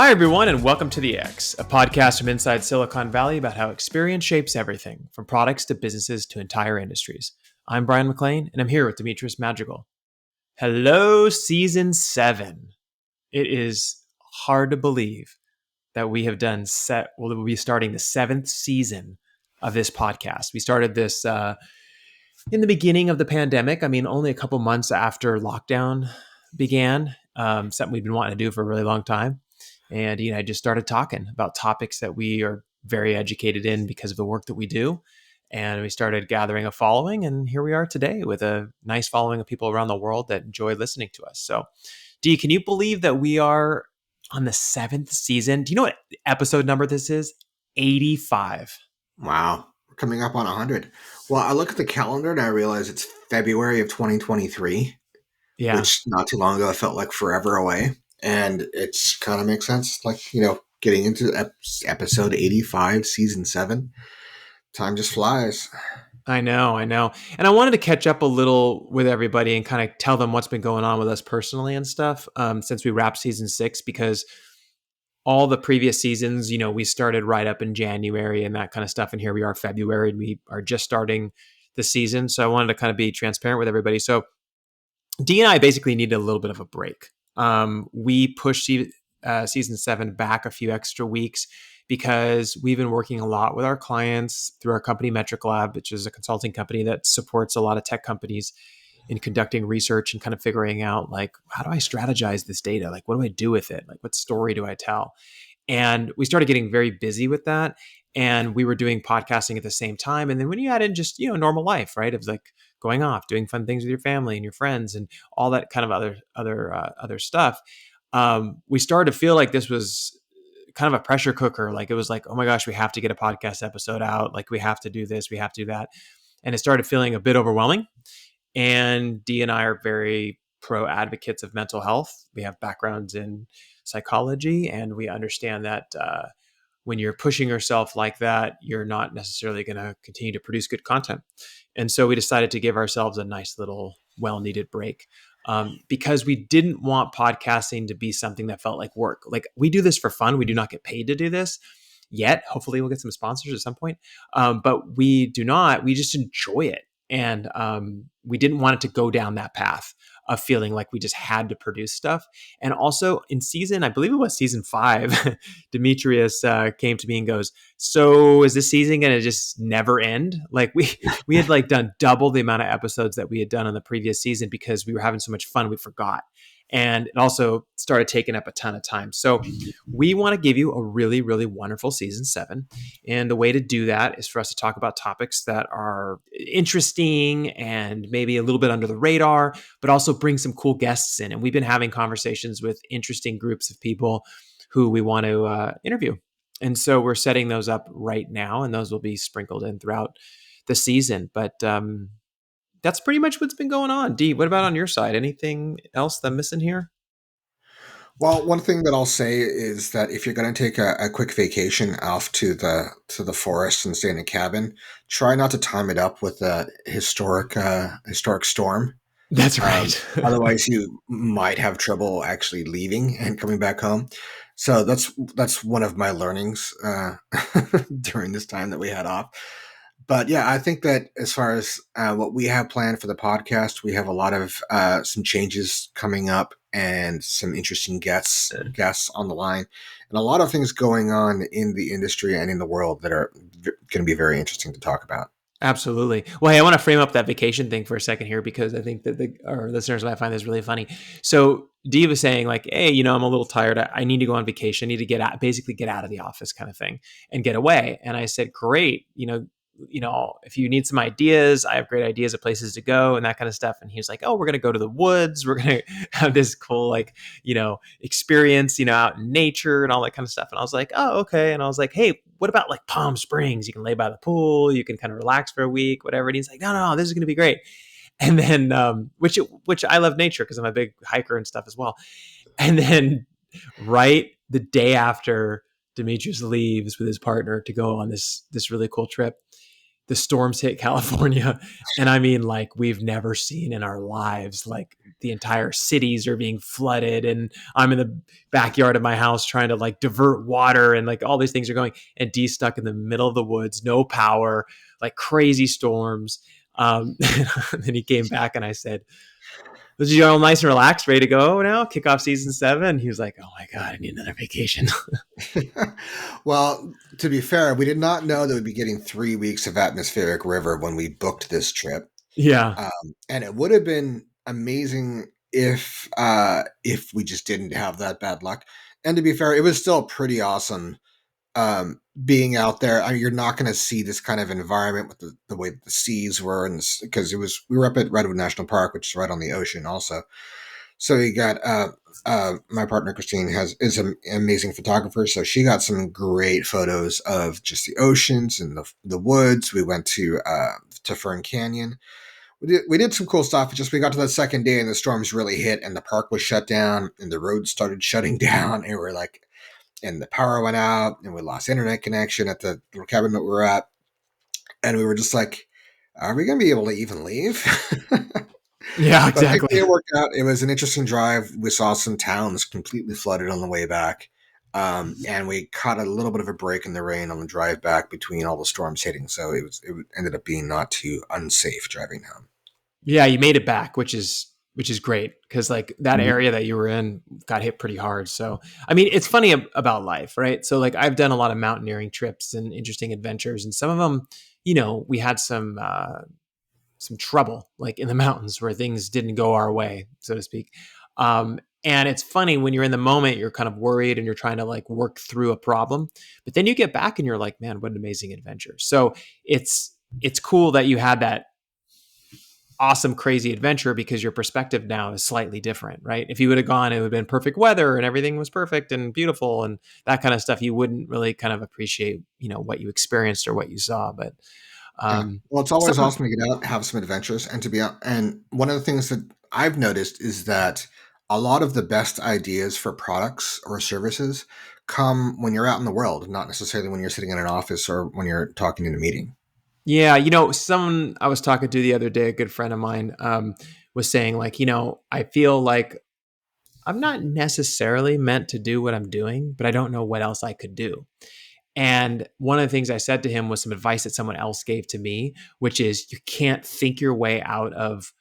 Hi, everyone, and welcome to The X, a podcast from inside Silicon Valley about how experience shapes everything, from products to businesses to entire industries. I'm Brian McLean, and I'm here with Demetrius Madrigal. Hello, Season 7. It is hard to believe that we have we'll be starting the 7th season of this podcast. We started this in the beginning of the pandemic. I mean, only a couple months after lockdown began, something we've been wanting to do for a really long time. And I just started talking about topics that we are very educated in because of the work that we do. And we started gathering a following. And here we are today with a nice following of people around the world that enjoy listening to us. So, Dee, can you believe that we are on the 7th season? Do you know what episode number this is? 85. Wow. We're coming up on 100. Well, I look at the calendar and I realize it's February of 2023, Yeah. which not too long ago felt like forever away. And it's kind of makes sense. Like, getting into episode 85, season 7, time just flies. I know. And I wanted to catch up a little with everybody and kind of tell them what's been going on with us personally and stuff since we wrapped season 6, because all the previous seasons, we started right up in January and that kind of stuff. And here we are, February, and we are just starting the season. So I wanted to kind of be transparent with everybody. So Dee and I basically needed a little bit of a break. We pushed season 7 back a few extra weeks because we've been working a lot with our clients through our company Metric Lab, which is a consulting company that supports a lot of tech companies in conducting research and kind of figuring out, like, how do I strategize this data? Like, what do I do with it? Like, what story do I tell? And we started getting very busy with that. And we were doing podcasting at the same time. And then when you add in just, normal life, right? Of like going off, doing fun things with your family and your friends and all that kind of other stuff, we started to feel like this was kind of a pressure cooker. Like, it was like, oh my gosh, we have to get a podcast episode out. Like, we have to do this, we have to do that. And it started feeling a bit overwhelming. And Dee and I are very pro advocates of mental health. We have backgrounds in psychology, and we understand that when you're pushing yourself like that, you're not necessarily going to continue to produce good content. And so we decided to give ourselves a nice little well-needed break because we didn't want podcasting to be something that felt like work. Like, we do this for fun. We do not get paid to do this yet. Hopefully we'll get some sponsors at some point. But we do not. We just enjoy it. And we didn't want it to go down that path of feeling like we just had to produce stuff. And also in I believe it was season 5, Demetrius came to me and goes, so is this season going to just never end? Like, we had like done double the amount of episodes that we had done in the previous season because we were having so much fun, we forgot. And it also started taking up a ton of time. So we want to give you a really, really wonderful season 7. And the way to do that is for us to talk about topics that are interesting and maybe a little bit under the radar, but also bring some cool guests in. And we've been having conversations with interesting groups of people who we want to interview. And so we're setting those up right now, and those will be sprinkled in throughout the season. But that's pretty much what's been going on. Dee, what about on your side? Anything else that I'm missing here? Well, one thing that I'll say is that if you're going to take a quick vacation off to the forest and stay in a cabin, try not to time it up with a historic storm. That's right. Otherwise, you might have trouble actually leaving and coming back home. So that's one of my learnings during this time that we had off. But yeah, I think that as far as what we have planned for the podcast, we have a lot of some changes coming up and some interesting guests on the line, and a lot of things going on in the industry and in the world that are going to be very interesting to talk about. Absolutely. Well, hey, I want to frame up that vacation thing for a second here because I think that our listeners might find this really funny. So Dee was saying, like, hey, I'm a little tired. I need to go on vacation. I need to basically get out of the office kind of thing and get away. And I said, great. If you need some ideas, I have great ideas of places to go and that kind of stuff. And he was like, oh, we're going to go to the woods. We're going to have this cool, experience, out in nature and all that kind of stuff. And I was like, oh, okay. And I was like, hey, what about like Palm Springs? You can lay by the pool. You can kind of relax for a week, whatever. And he's like, no, this is going to be great. And then, which I love nature because I'm a big hiker and stuff as well. And then right the day after Demetrius leaves with his partner to go on this really cool trip, the storms hit California. And I mean, like, we've never seen in our lives. Like, the entire cities are being flooded. And I'm in the backyard of my house trying to like divert water, and like all these things are going. And D's stuck in the middle of the woods, no power, like crazy storms. And then he came back and I said, was you all nice and relaxed, ready to go now? Kick off season 7. He was like, "Oh my god, I need another vacation." Well, to be fair, we did not know that we'd be getting 3 weeks of atmospheric river when we booked this trip. Yeah, And it would have been amazing if we just didn't have that bad luck. And to be fair, it was still pretty awesome being out there. I mean, you're not going to see this kind of environment with the way the seas were, and because we were up at Redwood National Park, which is right on the ocean, also. So you got my partner Christine is an amazing photographer, so she got some great photos of just the oceans and the woods. We went to Fern Canyon. We did some cool stuff. Just we got to that second day and the storms really hit and the park was shut down and the roads started shutting down and we're like, and the power went out and we lost internet connection at the little cabin that we were at. And we were just like, are we going to be able to even leave? yeah, But exactly. thankfully it worked out. It was an interesting drive. We saw some towns completely flooded on the way back. And we caught a little bit of a break in the rain on the drive back between all the storms hitting. So it ended up being not too unsafe driving home. Yeah, you made it back, which is great, because like that Mhm. area that you were in got hit pretty hard. So I mean, it's funny about life, right? So like I've done a lot of mountaineering trips and interesting adventures, and some of them, we had some trouble like in the mountains where things didn't go our way, so to speak. And it's funny when you're in the moment, you're kind of worried and you're trying to like work through a problem, but then you get back and you're like, man, what an amazing adventure. So it's cool that you had that awesome, crazy adventure, because your perspective now is slightly different, right? If you would have gone, it would have been perfect weather and everything was perfect and beautiful and that kind of stuff. You wouldn't really kind of appreciate, what you experienced or what you saw. But Yeah. um, Well, it's always some, awesome to get out, have some adventures, and to be out. And one of the things that I've noticed is that a lot of the best ideas for products or services come when you're out in the world, not necessarily when you're sitting in an office or when you're talking in a meeting. yeah, someone I was talking to the other day, a good friend of mine, was saying like, I feel like I'm not necessarily meant to do what I'm doing, but I don't know what else I could do. And one of the things I said to him was some advice that someone else gave to me, which is you can't think your way out of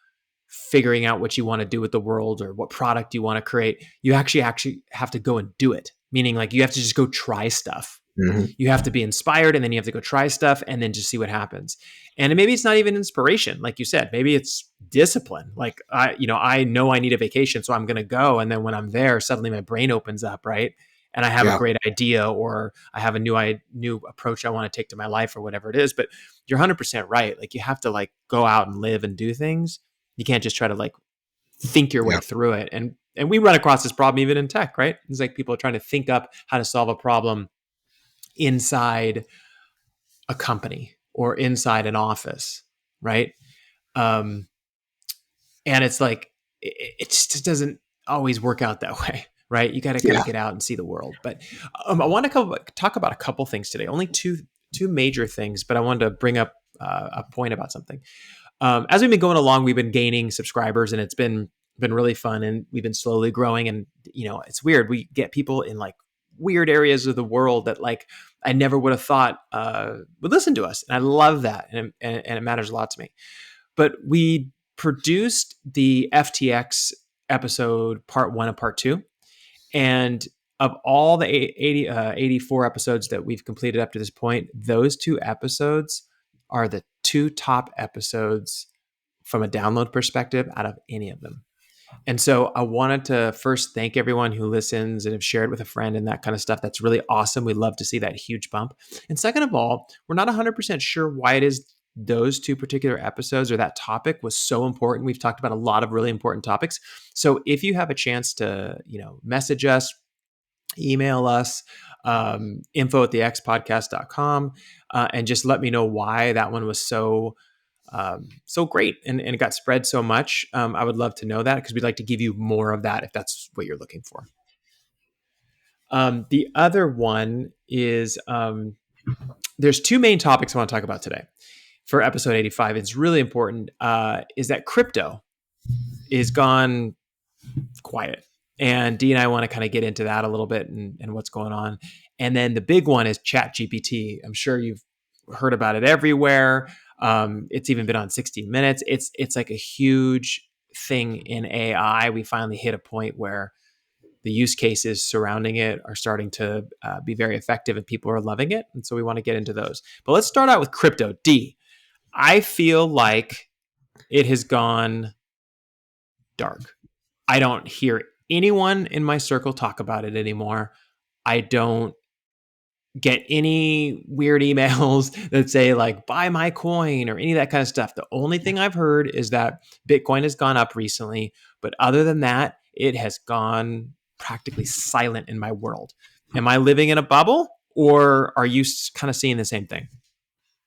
figuring out what you want to do with the world or what product you want to create. You actually have to go and do it. Meaning like you have to just go try stuff. Hmm. You have to be inspired, and then you have to go try stuff and then just see what happens. And maybe it's not even inspiration, like you said. Maybe it's discipline. Like I know I need a vacation, so I'm going to go. And then when I'm there, suddenly my brain opens up, right? And I have a Yeah. great idea, or I have a new approach I want to take to my life, or whatever it is. But you're 100% right. Like you have to like go out and live and do things. You can't just try to like think your way Yeah. through it. And we run across this problem even in tech, right? It's like people are trying to think up how to solve a problem inside a company or inside an office, right? Um, and it's like it just doesn't always work out that way, right? You got to kind Yeah. of get out and see the world. But I want to talk about a couple things today. Only two major things, but I wanted to bring up a point about something. As we've been going along, we've been gaining subscribers, and it's been really fun, and we've been slowly growing. And it's weird. We get people in like weird areas of the world that like I never would have thought would listen to us, and I love that, and it matters a lot to me. But we produced the FTX episode part 1 and part 2, and of all the 84 episodes that we've completed up to this point, those 2 episodes are the 2 top episodes from a download perspective out of any of them. And so I wanted to first thank everyone who listens and have shared with a friend and that kind of stuff. That's really awesome. We love to see that huge bump. And second of all, we're not 100% sure why it is those 2 particular episodes or that topic was so important. We've talked about a lot of really important topics. So if you have a chance to, message us, email us, info at thexpodcast.com, and just let me know why that one was so great and it got spread so much. I would love to know that, because we'd like to give you more of that if that's what you're looking for. The other one is there's 2 main topics I want to talk about today. for episode 85, it's really important, is that crypto is gone quiet. And Dee and I want to kind of get into that a little bit and what's going on. And then the big one is ChatGPT. I'm sure you've heard about it everywhere. It's even been on 60 Minutes. It's like a huge thing in AI. We finally hit a point where the use cases surrounding it are starting to be very effective and people are loving it. And so we want to get into those. But let's start out with crypto. D, I feel like it has gone dark. I don't hear anyone in my circle talk about it anymore. I don't get any weird emails that say like buy my coin or any of that kind of stuff. The only thing I've heard is that Bitcoin has gone up recently, but other than that, it has gone practically silent in my world. Am I living in a bubble or are you kind of seeing the same thing?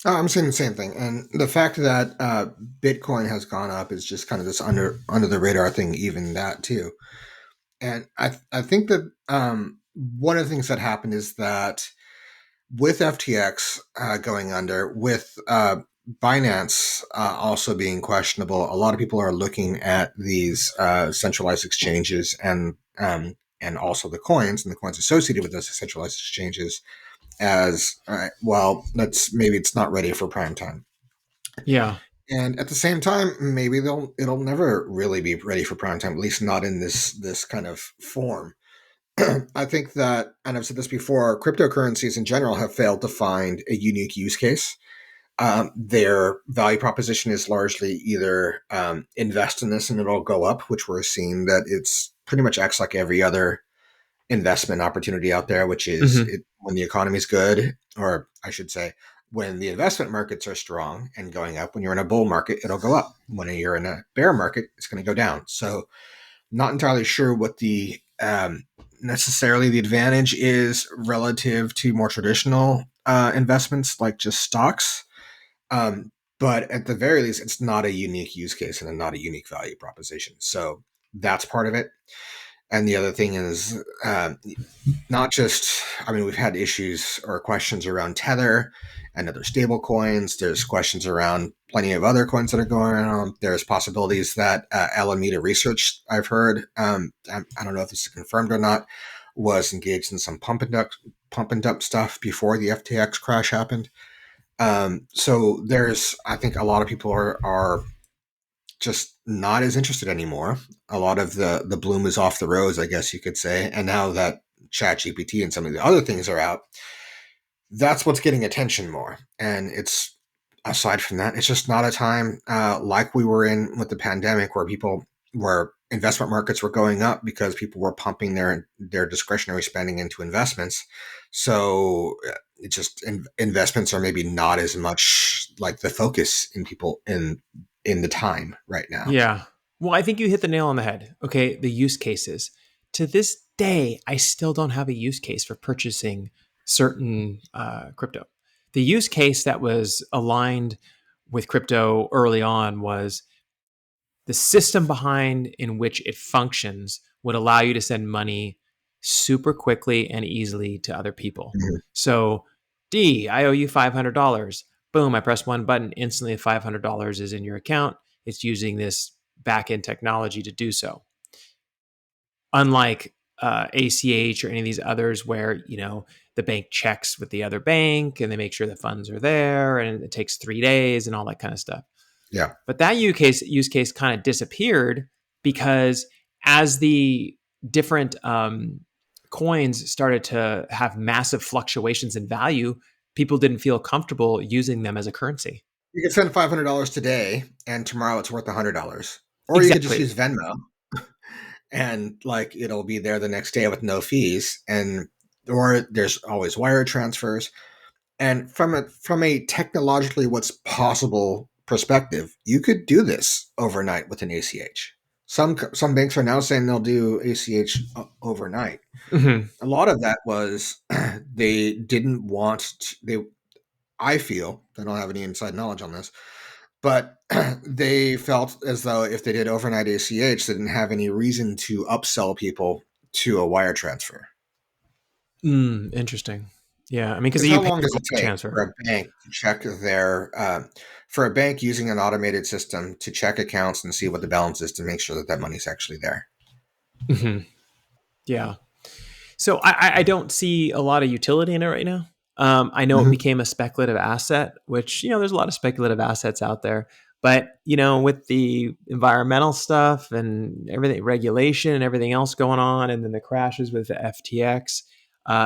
Oh, I'm saying the same thing, and the fact that Bitcoin has gone up is just kind of this under the radar thing. Even that too, and I think that one of the things that happened is that with FTX going under, with Binance also being questionable, a lot of people are looking at these centralized exchanges and also the coins and the coins associated with those centralized exchanges as well. That's maybe it's not ready for prime time. Yeah. And at the same time, maybe it'll never really be ready for prime time, at least not in this kind of form. I think that, and I've said this before, cryptocurrencies in general have failed to find a unique use case. Their value proposition is largely either invest in this and it'll go up, which we're seeing that it's pretty much acts like every other investment opportunity out there, which is Mm-hmm. when the economy is good, or I should say, when the investment markets are strong and going up. When you're in a bull market, it'll go up. When you're in a bear market, it's going to go down. So not entirely sure what the necessarily the advantage is relative to more traditional investments like just stocks. But at the very least, it's not a unique use case and not a unique value proposition. So that's part of it. And the other thing is not just, I mean, we've had issues or questions around Tether and other stable coins. There's questions around plenty of other coins that are going on. There's possibilities that Alameda Research, I've heard, I don't know if this is confirmed or not, was engaged in some pump and dump stuff before the FTX crash happened. So there's, I think a lot of people are just not as interested anymore. A lot of the bloom is off the rose, I guess you could say. And now that ChatGPT and some of the other things are out, that's what's getting attention more. And it's aside from that, it's just not a time like we were in with the pandemic where investment markets were going up because people were pumping their discretionary spending into investments. So it just investments are maybe not as much like the focus in people in the time right now. Yeah. Well, I think you hit the nail on the head. Okay. The use cases. To this day, I still don't have a use case for purchasing certain crypto. The use case that was aligned with crypto early on was the system behind in which it functions would allow you to send money super quickly and easily to other people. Mhm. So, D, I owe you $500. Boom, I press one button, instantly $500 is in your account. It's using this back end technology to do so. Unlike ACH or any of these others where, the bank checks with the other bank and they make sure the funds are there and it takes 3 days and all that kind of stuff. Yeah. But that use case kind of disappeared because as the different coins started to have massive fluctuations in value, people didn't feel comfortable using them as a currency. You could spend $500 today, and tomorrow it's worth $100. Or you could just Exactly. use Venmo, and like it'll be there the next day with no fees. And or there's always wire transfers. And from a technologically what's possible perspective, you could do this overnight with an ACH. Some banks are now saying they'll do ACH overnight. Hmm. A lot of that was they didn't want to, they I feel, I don't have any inside knowledge on this, but they felt as though if they did overnight ACH, they didn't have any reason to upsell people to a wire transfer. Interesting. Yeah, I mean, because Because how you pay long for does it wire take for transfer. a bank to check their for a bank using an automated system to check accounts and see what the balance is to make sure that that money's actually there? Hmm. Yeah. So I don't see a lot of utility in it right now. I know it Hmm. became a speculative asset, which there's a lot of speculative assets out there. But with the environmental stuff and everything, regulation and everything else going on, and then the crashes with the FTX,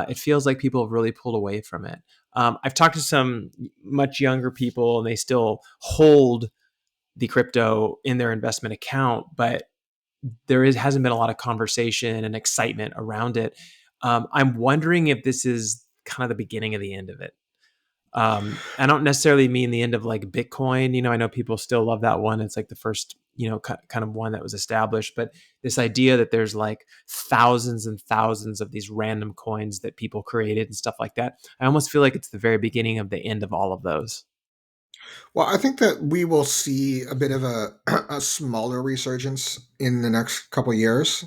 it feels like people have really pulled away from it. I've talked to some much younger people, and they still hold the crypto in their investment account, but hasn't been a lot of conversation and excitement around it. I'm wondering if this is kind of the beginning of the end of it. I don't necessarily mean the end of like Bitcoin. I know people still love that one. It's like the first, kind of one that was established. But this idea that there's like thousands and thousands of these random coins that people created and stuff like that, I almost feel like it's the very beginning of the end of all of those. Well, I think that we will see a bit of a a smaller resurgence in the next couple years.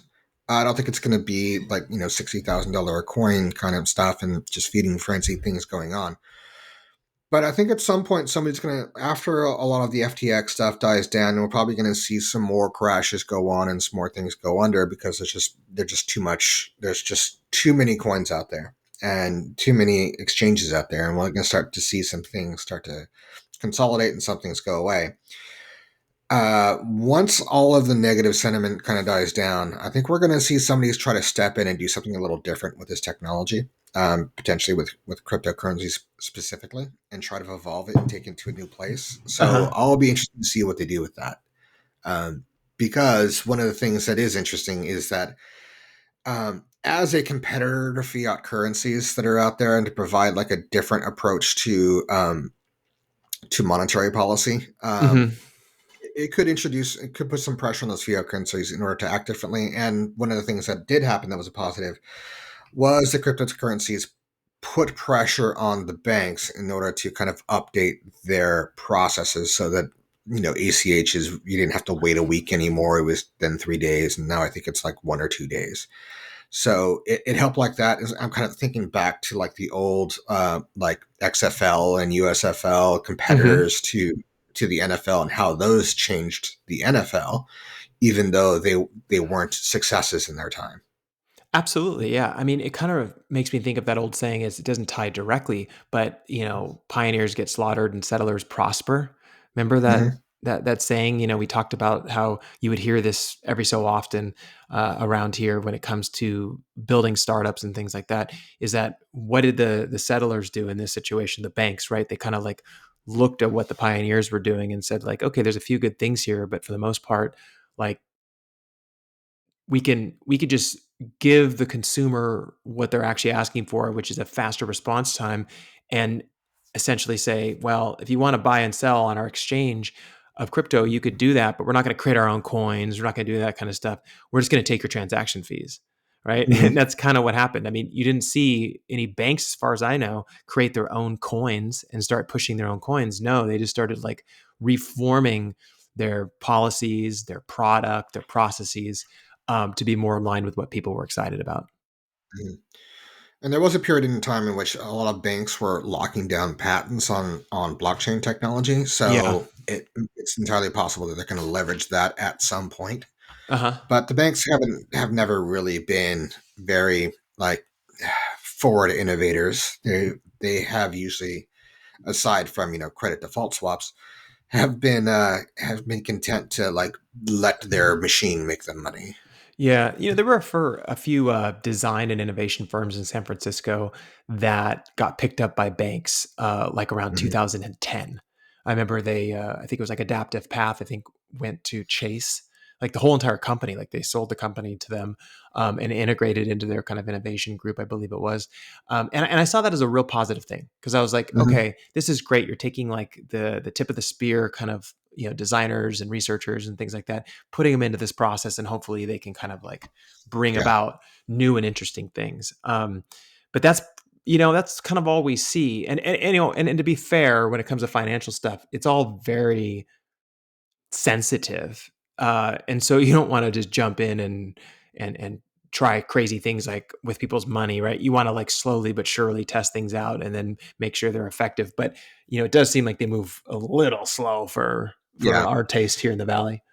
I don't think it's going to be like $60,000 a coin kind of stuff and just feeding frenzy things going on. But I think at some point somebody's going to, after a lot of the FTX stuff dies down, we're probably going to see some more crashes go on and some more things go under because they're just too much. There's just too many coins out there and too many exchanges out there, and we're going to start to see some things start to consolidate and some things go away. Once all of the negative sentiment kind of dies down, I think we're going to see somebody try to step in and do something a little different with this technology, potentially with cryptocurrencies specifically, and try to evolve it and take it to a new place. Uh So huh. I'll be interested to see what they do with that. Um, because one of the things that is interesting is that as a competitor to fiat currencies that are out there and to provide like a different approach to monetary policy, Hmm. it could put some pressure on those fiat currencies in order to act differently. And one of the things that did happen that was a positive was the cryptocurrencies put pressure on the banks in order to kind of update their processes so that ACH is you didn't have to wait a week anymore. It was then 3 days, and now I think it's like 1 or 2 days. So it helped like that. I'm kind of thinking back to like the old like XFL and USFL Hmm. competitors to the NFL and how those changed the NFL, even though they weren't successes in their time. Absolutely, yeah. I mean, it kind of makes me think of that old saying is it doesn't tie directly, but pioneers get slaughtered and settlers prosper. Remember that Hmm. that saying? We talked about how you would hear this every so often around here when it comes to building startups and things like that. Is that what did the settlers do in this situation? The banks, right? They kind of like looked at what the pioneers were doing and said like, okay, there's a few good things here, but for the most part, like we could just give the consumer what they're actually asking for, which is a faster response time, and essentially say, well, if you want to buy and sell on our exchange of crypto, you could do that, but we're not going to create our own coins. We're not going to do that kind of stuff. We're just going to take your transaction fees. Right. And Hmm. that's kind of what happened. I mean, you didn't see any banks, as far as I know, create their own coins and start pushing their own coins. No, they just started like reforming their policies, their product, their processes to be more aligned with what people were excited about. Hmm. And there was a period in time in which a lot of banks were locking down patents on blockchain technology. Yeah. So it's entirely possible that they're going to leverage that at some point. Uh huh. But the banks have never really been very like forward innovators. They have usually, aside from credit default swaps, have been content to like let their machine make them money. Yeah, there were for a few design and innovation firms in San Francisco that got picked up by banks, like around Hmm. 2010. I remember I think it was like Adaptive Path. I think went to Chase, like the whole entire company. Like they sold the company to them and integrated into their kind of innovation group, I believe it was. And I saw that as a real positive thing because I was like, Hmm. okay, this is great. You're taking like the tip of the spear kind of designers and researchers and things like that, putting them into this process, and hopefully they can kind of like bring Yeah. about new and interesting things. But that's kind of all we see. And to be fair, when it comes to financial stuff, it's all very sensitive, and so you don't want to just jump in and try crazy things like with people's money, right? You want to like slowly but surely test things out and then make sure they're effective. But it does seem like they move a little slow for Yeah. our taste here in the valley.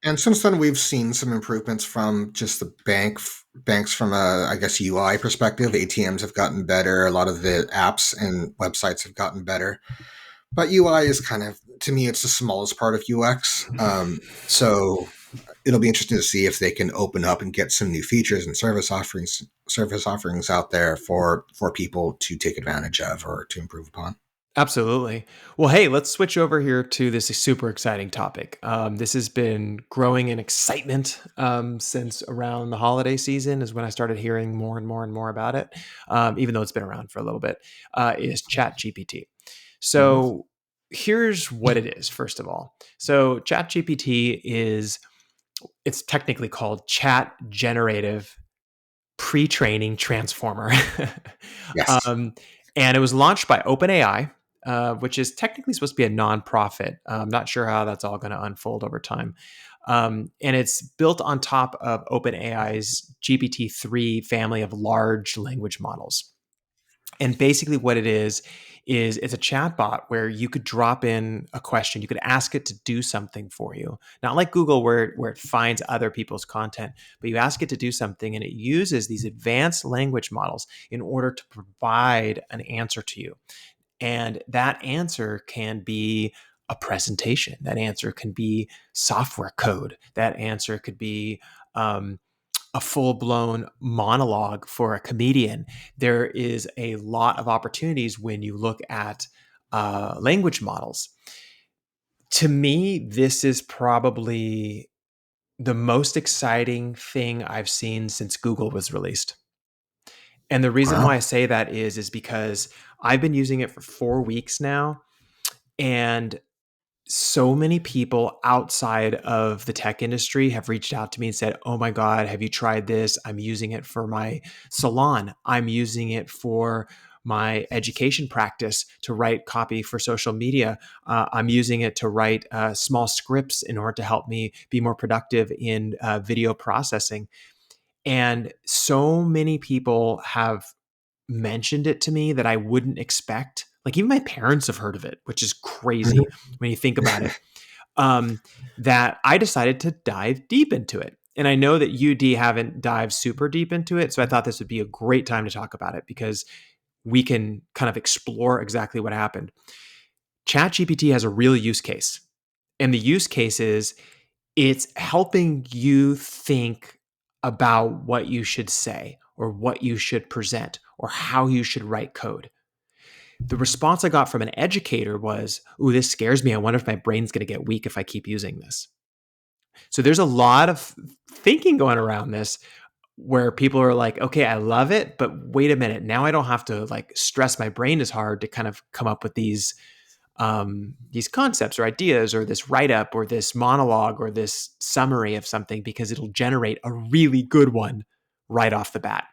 And since then, we've seen some improvements from just the banks from a, I guess, UI perspective. ATMs have gotten better. A lot of the apps and websites have gotten better. But UI is kind of, to me, it's the smallest part of UX. So it'll be interesting to see if they can open up and get some new features and service offerings out there for people to take advantage of or to improve upon. Absolutely. Well, hey, let's switch over here to this super exciting topic. This has been growing in excitement since around the holiday season is when I started hearing more and more and more about it, even though it's been around for a little bit, is ChatGPT. Mhm. So here's what it is, first of all. So ChatGPT it's technically called Chat Generative Pre-Training Transformer. Yes. um, and it was launched by OpenAI, which is technically supposed to be a nonprofit. I'm not sure how that's all going to unfold over time. And it's built on top of OpenAI's GPT-3 family of large language models. And basically, what it is it's a chatbot where you could drop in a question, you could ask it to do something for you. Not like Google, where it finds other people's content, but you ask it to do something, and it uses these advanced language models in order to provide an answer to you. And that answer can be a presentation. That answer can be software code. That answer could be um, a full blown monologue for a comedian. There is a lot of opportunities when you look at language models. To me, this is probably the most exciting thing I've seen since Google was released. And the reason why I Wow. say that is because I've been using it for 4 weeks now, and so many people outside of the tech industry have reached out to me and said, "Oh my God, have you tried this? I'm using it for my salon. I'm using it for my education practice to write copy for social media. I'm using it to write small scripts in order to help me be more productive in video processing." And so many people have mentioned it to me that I wouldn't expect. Like even my parents have heard of it, which is crazy when you think about it. Um, that I decided to dive deep into it. And I know that you, D, haven't dived super deep into it. So I thought this would be a great time to talk about it because we can kind of explore exactly what happened. ChatGPT has a real use case. And the use case is it's helping you think about what you should say or what you should present or how you should write code. The response I got from an educator was, "Ooh, this scares me. I wonder if my brain's going to get weak if I keep using this." So there's a lot of thinking going around this where people are like, "Okay, I love it, but wait a minute. Now I don't have to like stress my brain as hard to kind of come up with these concepts or ideas or this write up or this monologue or this summary of something because it'll generate a really good one right off the bat."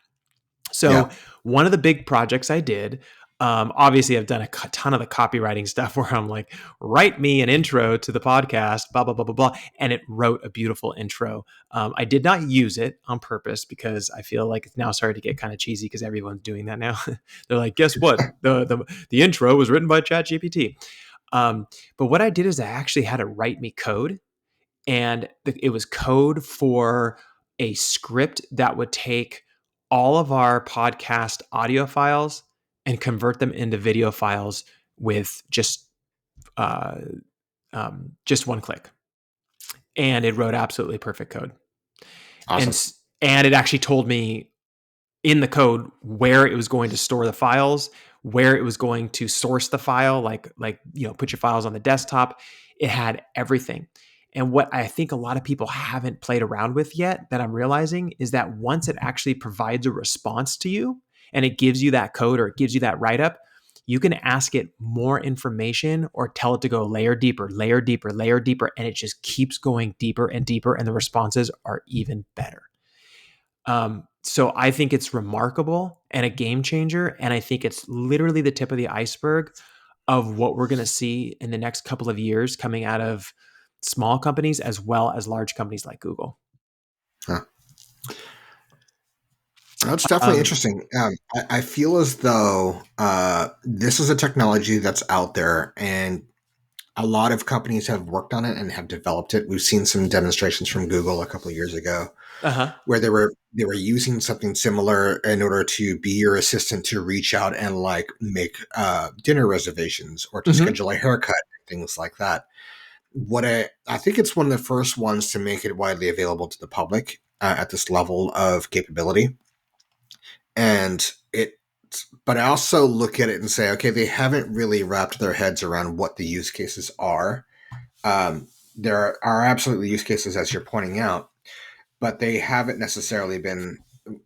So Yeah. one of the big projects I did, obviously I've done a ton of the copywriting stuff where I'm like, write me an intro to the podcast, blah, blah, blah, blah, blah. And it wrote a beautiful intro. I did not use it on purpose because I feel like it's now starting to get kind of cheesy because everyone's doing that now. They're like, guess what? The intro was written by ChatGPT. But what I did is I actually had it write me code, and it was code for a script that would take all of our podcast audio files and convert them into video files with uh, just one click. And it wrote absolutely perfect code. And Awesome. and it actually told me in the code where it was going to store the files, where it was going to source the file, like put your files on the desktop. It had everything. And what I think a lot of people haven't played around with yet that I'm realizing is that once it actually provides a response to you and it gives you that code or it gives you that write up, you can ask it more information or tell it to go layer deeper, layer deeper, layer deeper, and it just keeps going deeper and deeper, and the responses are even better. So I think it's remarkable and a game changer. And I think it's literally the tip of the iceberg of what we're going to see in the next couple of years coming out of small companies as well as large companies like Google. Huh. That's definitely Um, interesting. I feel as though this is a technology that's out there, and a lot of companies have worked on it and have developed it. We've seen some demonstrations from Google a couple of years ago uh-huh. where they were using something similar in order to be your assistant to reach out and like make dinner reservations or to Hmm. schedule a haircut, things like that. I think it's one of the first ones to make it widely available to the public at this level of capability, and it. But I also look at it and say, okay, they haven't really wrapped their heads around what the use cases are. There are absolutely use cases, as you're pointing out, but they haven't necessarily been.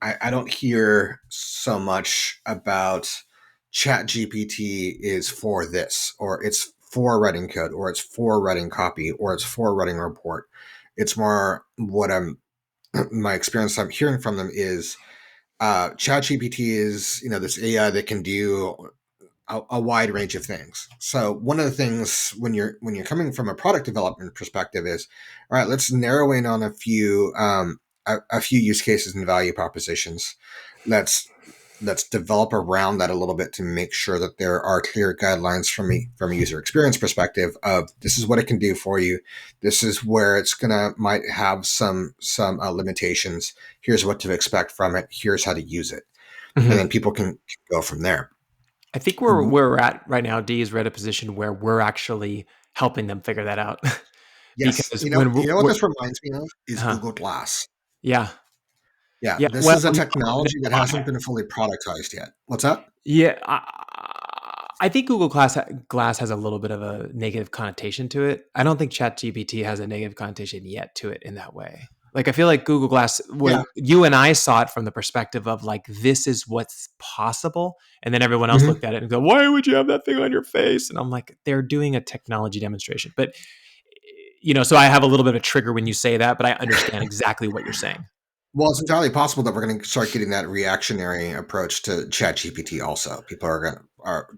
I don't hear so much about ChatGPT is for this, or it's for writing code, or it's for writing copy, or it's for writing a report. It's more what I'm my experience I'm hearing from them is ChatGPT is this AI that can do a wide range of things. So one of the things when you're coming from a product development perspective is, all right, let's narrow in on a few use cases and value propositions. Let's let's develop around that a little bit to make sure that there are clear guidelines from a user experience perspective of this is what it can do for you. This is where it's gonna might have some limitations. Here's what to expect from it. Here's how to use it, and then Hmm. people can go from there. I think where we're at right now, D, is we're at a position where we're actually helping them figure that out. Yes. Because You when know what this reminds me of is uh, Google Glass. yeah, Yeah, yeah, this well, is a no, technology that no, hasn't been fully productized yet. What's up? yeah, I think Glass has a little bit of a negative connotation to it. I don't think ChatGPT has a negative connotation yet to it in that way. Like I feel like Google Glass, Yeah. when you and I saw it from the perspective of like this is what's possible, and then everyone else Mhm. looked at it and go, "Why would you have that thing on your face?" And I'm like, they're doing a technology demonstration, but so I have a little bit of a trigger when you say that, but I understand exactly what you're saying. Well, it's entirely possible that we're going to start getting that reactionary approach to ChatGPT. Also, people are going to are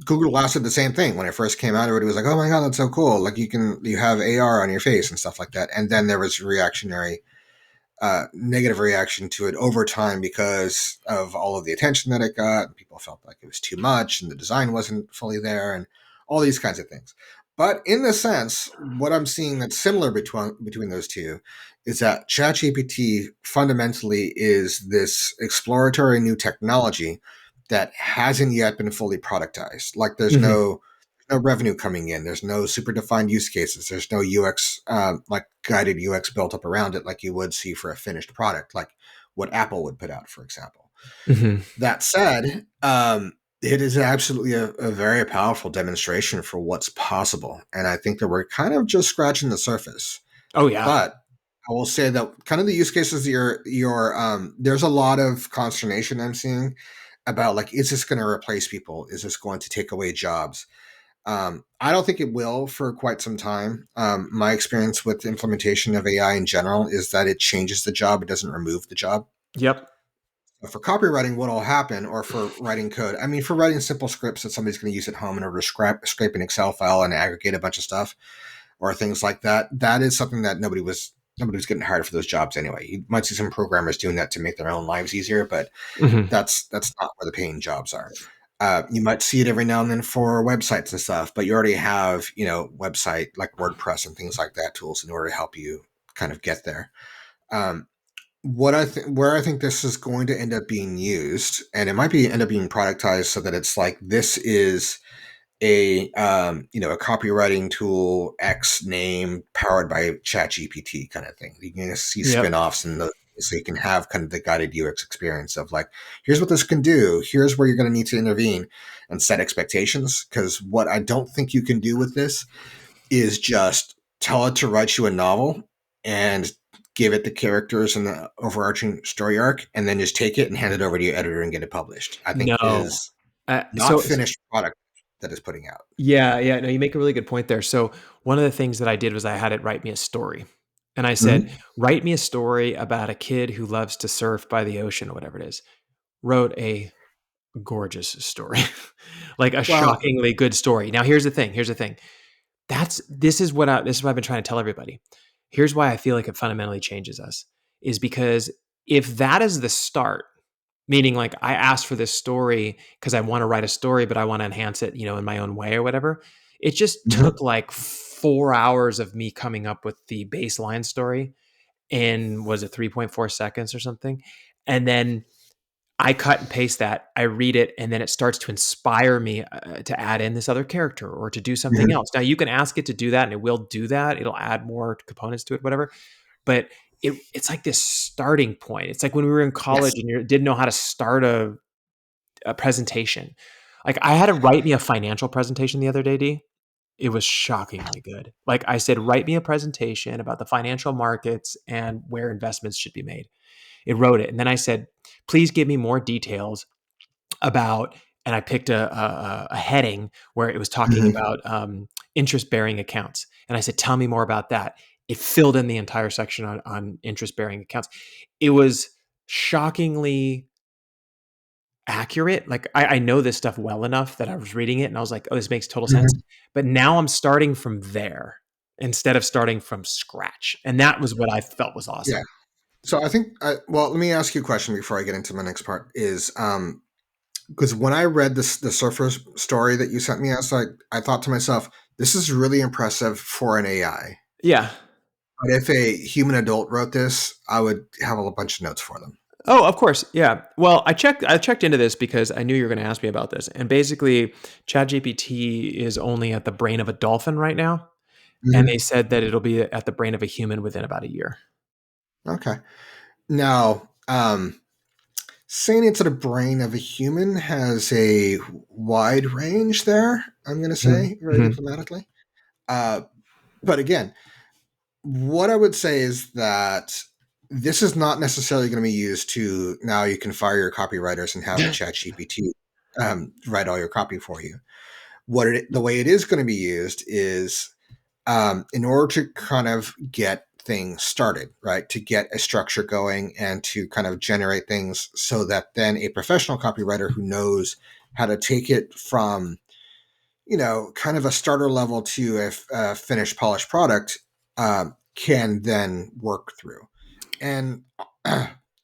Google Glass did the same thing when it first came out. Everybody was like, "Oh my god, that's so cool! Like you have AR on your face and stuff like that." And then there was reactionary negative reaction to it over time because of all of the attention that it got. People felt like it was too much and the design wasn't fully there and all these kinds of things. But in the sense, what I'm seeing that's similar between those two is that ChatGPT fundamentally is this exploratory new technology that hasn't yet been fully productized. Like there's Hmm. no revenue coming in. There's no super defined use cases. There's no UX, like guided UX built up around it, like you would see for a finished product, like what Apple would put out, for example. Hmm. That said, it is absolutely a very powerful demonstration for what's possible. And I think that we're kind of just scratching the surface. Oh yeah. But I will say that kind of the use cases there's a lot of consternation I'm seeing about like, is this going to replace people? Is this going to take away jobs? I don't think it will for quite some time. My experience with implementation of AI in general is that it changes the job; it doesn't remove the job. Yep. For copywriting, what will happen, or for writing code? I mean, for writing simple scripts that somebody's going to use at home in order to scrape an Excel file and aggregate a bunch of stuff, or things like that. That is something that nobody was getting hired for those jobs anyway. You might see some programmers doing that to make their own lives easier, but Hmm. that's not where the paying jobs are. You might see it every now and then for websites and stuff, but you already have, website like WordPress and things like that tools in order to help you kind of get there. Um, where I think this is going to end up being used, and it might be end up being productized so that it's like this is a copywriting tool X name powered by ChatGPT kind of thing. You can see Yep. spin-offs and so you can have kind of the guided UX experience of like, here's what this can do, here's where you're going to need to intervene and set expectations. Because what I don't think you can do with this is just tell it to write you a novel and give it the characters and the overarching story arc, and then just take it and hand it over to your editor and get it published. I think No. is Uh, not so finished product that is putting out. Yeah, yeah. No, you make a really good point there. So one of the things that I did was I had it write me a story. And I said, Mhm. write me a story about a kid who loves to surf by the ocean or whatever it is. Wrote a gorgeous story. Like a Well, shockingly good story. Now here's the thing. Here's the thing. This is what I've been trying to tell everybody. Here's why I feel like it fundamentally changes us is because if that is the start, meaning like I asked for this story because I want to write a story, but I want to enhance it, in my own way or whatever. It just Mhm. took like 4 hours of me coming up with the baseline story in, was it 3.4 seconds or something? And then I cut and paste that, I read it, and then it starts to inspire me to add in this other character or to do something Mhm. else. Now you can ask it to do that and it will do that. It'll add more components to it, whatever. But it's like this starting point. It's like when we were in college Yes. and you didn't know how to start a presentation. Like I had to write me a financial presentation the other day, D. It was shockingly good. Like I said, write me a presentation about the financial markets and where investments should be made. It wrote it. And then I said, please give me more details about, and I picked a heading where it was talking Mhm. about interest bearing accounts. And I said, tell me more about that. It filled in the entire section on interest bearing accounts. It was shockingly accurate. Like I know this stuff well enough that I was reading it and I was like, oh, this makes total sense. Mhm. But now I'm starting from there instead of starting from scratch. And that was what I felt was Yeah. awesome. So I think, well, let me ask you a question before I get into my next part. Is because when I read the surfer's story that you sent me, I thought to myself, this is really impressive for an AI. Yeah. But if a human adult wrote this, I would have a bunch of notes for them. Oh, of course. Yeah. Well, I checked into this because I knew you were going to ask me about this. And basically, ChatGPT is only at the brain of a dolphin right now, and they Mhm. said that it'll be at the brain of a human within about a year. Okay. Now, saying it's a brain of a human has a wide range there. I'm going to Mhm. say very Mhm. diplomatically. Uh, but again, what I would say is that this is not necessarily going to be used to now you can fire your copywriters and have ChatGPT write all your copy for you. The way it is going to be used is in order to kind of get things started, right? To get a structure going and to kind of generate things so that then a professional copywriter who knows how to take it from, kind of a starter level to a finished, polished product can then work through. And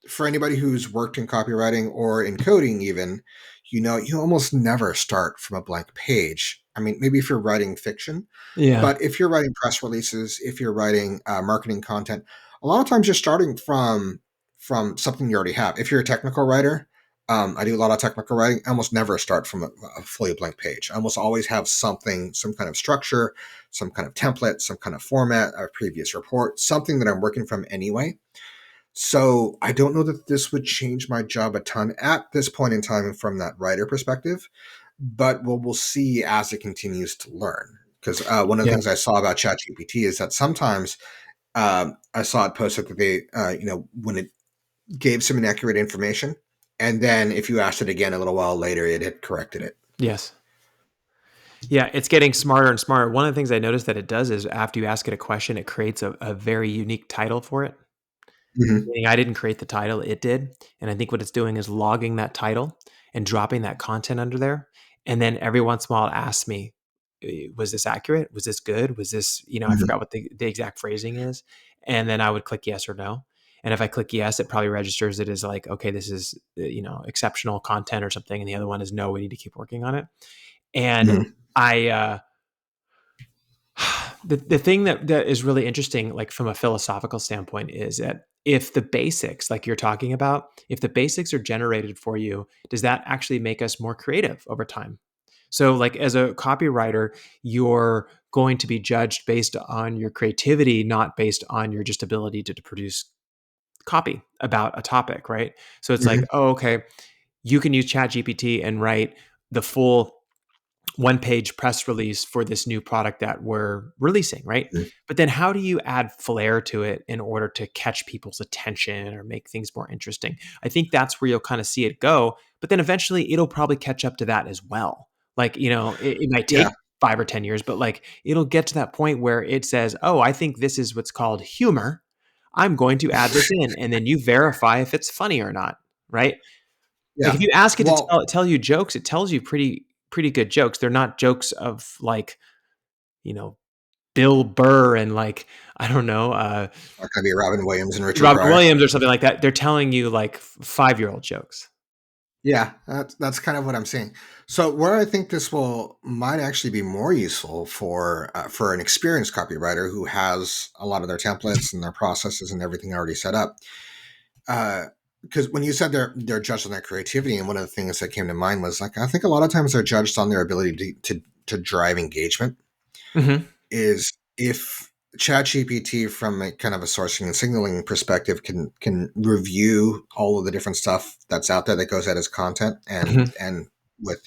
for anybody who's worked in copywriting or in coding, even, you almost never start from a blank page. I mean, maybe if you're writing fiction, Yeah. but if you're writing press releases, if you're writing marketing content, a lot of times you're starting from something you already have. If you're a technical writer, I do a lot of technical writing. I almost never start from a fully blank page. I almost always have something, some kind of structure, some kind of template, some kind of format, a previous report, something that I'm working from anyway. So I don't know that this would change my job a ton at this point in time from that writer perspective, but we'll see as it continues to learn. Because one of the Yeah. things I saw about ChatGPT is that sometimes I saw it posted that they, when it gave some inaccurate information, and then if you asked it again a little while later, it had corrected it. Yes. Yeah. It's getting smarter and smarter. One of the things I noticed that it does is after you ask it a question, it creates a very unique title for it. Hmm. Meaning I didn't create the title, it did. And I think what it's doing is logging that title and dropping that content under there. And then every once in a while it asks me, was this accurate? Was this good? Was this, I Hmm. forgot what the exact phrasing is. And then I would click yes or no. And if I click yes, it probably registers it as like, okay, this is, exceptional content or something. And the other one is no, we need to keep working on it. And Hmm. I, the thing that is really interesting, like from a philosophical standpoint, is that if the basics, like you're talking about, if the basics are generated for you, does that actually make us more creative over time? So, like as a copywriter, you're going to be judged based on your creativity, not based on your just ability to produce copy about a topic, right? So it's like, Hmm. oh, okay, you can use ChatGPT and write the full one page press release for this new product that we're releasing, right? But then how do you add flair to it in order to catch people's attention or make things more interesting? I think that's where you'll kind of see it go. But then eventually it'll probably catch up to that as well. Like, it might Yeah. take 5 or 10 years, but like it'll get to that point where it says, oh, I think this is what's called humor. I'm going to add this in. And then you verify if it's funny or not, right? Like if Yeah. you ask it to Well, tell you jokes, it tells you pretty good jokes. They're not jokes of like, you know, Bill Burr and like I don't know, Not gonna be Robin Williams and Richard Robin Pryor. Williams or something like that. They're telling you like 5-year-old jokes. Yeah, that's kind of what I'm seeing. So where I think this will might actually be more useful for an experienced copywriter who has a lot of their templates and their processes and everything already set up. Because when you said they're judged on their creativity, and one of the things that came to mind was like I think a lot of times they're judged on their ability to drive engagement. Hmm. Is if ChatGPT from a kind of a sourcing and signaling perspective can review all of the different stuff that's out there that goes out as content Hmm. and with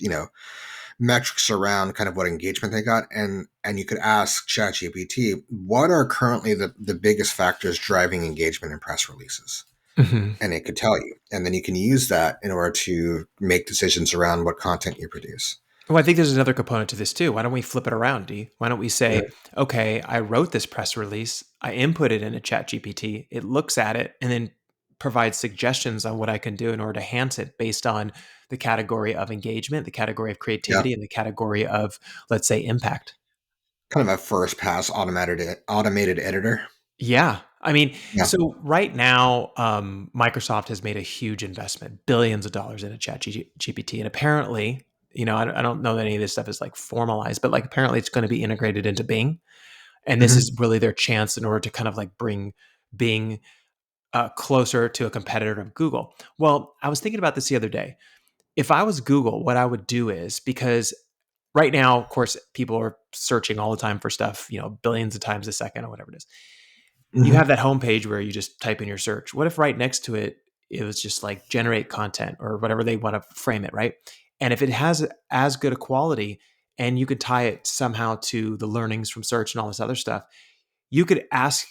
metrics around kind of what engagement they got and you could ask ChatGPT what are currently the biggest factors driving engagement in press releases, Hmm. and it could tell you, and then you can use that in order to make decisions around what content you produce. Well, I think there's another component to this too. Why don't we flip it around, D? Why don't we say, Mhm. okay, I wrote this press release, I input it in a chat GPT, it looks at it, and then provides suggestions on what I can do in order to enhance it based on the category of engagement, the category of Yeah, creativity, and the category of, let's say, impact. kind of a first pass automated editor. Yeah. I mean, Yeah. so right now, Microsoft has made a huge investment, billions of dollars into Chat GPT. And apparently, I don't know that any of this stuff is like formalized, but like apparently it's going to be integrated into Bing. And this is Hmm. really their chance in order to kind of like bring Bing closer to a competitor of Google. Well, I was thinking about this the other day. If I was Google, what I would do is because right now, of course, people are searching all the time for stuff, billions of times a second or whatever it is. You have Hmm. that homepage where you just type in your search. What if right next to it, it was just like generate content or whatever they want to frame it, right? And if it has as good a quality and you could tie it somehow to the learnings from search and all this other stuff, you could ask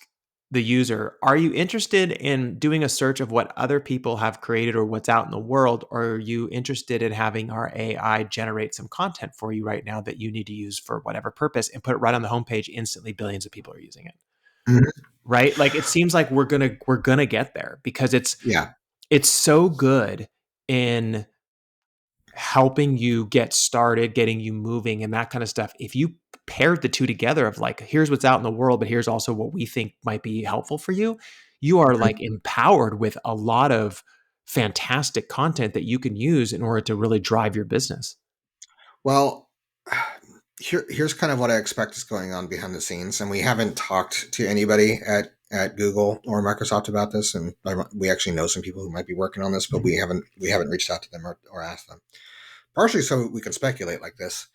the user, are you interested in doing a search of what other people have created or what's out in the world? Or are you interested in having our AI generate some content for you right now that you need to use for whatever purpose and put it right on the homepage instantly? Billions of people are using it, Hmm. right? Like it seems like we're gonna get there because it's Yeah. it's so good in helping you get started, getting you moving and that kind of stuff. If you paired the two together of like, here's what's out in the world, but here's also what we think might be helpful for you, you are like empowered with a lot of fantastic content that you can use in order to really drive your business. Well, here's kind of what I expect is going on behind the scenes, and we haven't talked to anybody at Google or Microsoft about this, and we actually know some people who might be working on this, but we haven't reached out to them or asked them. Partially so we can speculate like this.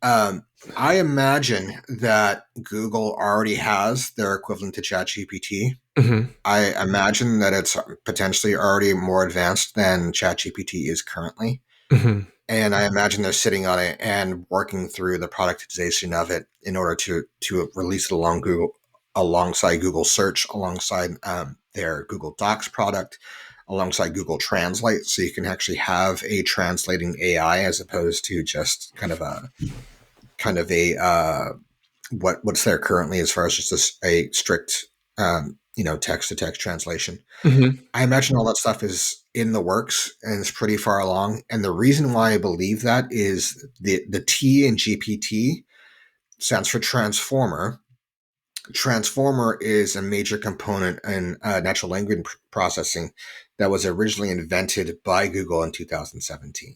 Um, I imagine that Google already has their equivalent to ChatGPT. Hmm. I imagine that it's potentially already more advanced than ChatGPT is currently. Hmm. And I imagine they're sitting on it and working through the productization of it in order to release it alongside Google Search, alongside their Google Docs product, alongside Google Translate, so you can actually have a translating AI as opposed to just kind of a what's there currently as far as just a strict text to text translation. Hmm. I imagine all that stuff is in the works and it's pretty far along. And the reason why I believe that is the T in GPT stands for transformer. Transformer is a major component in natural language processing that was originally invented by Google in 2017.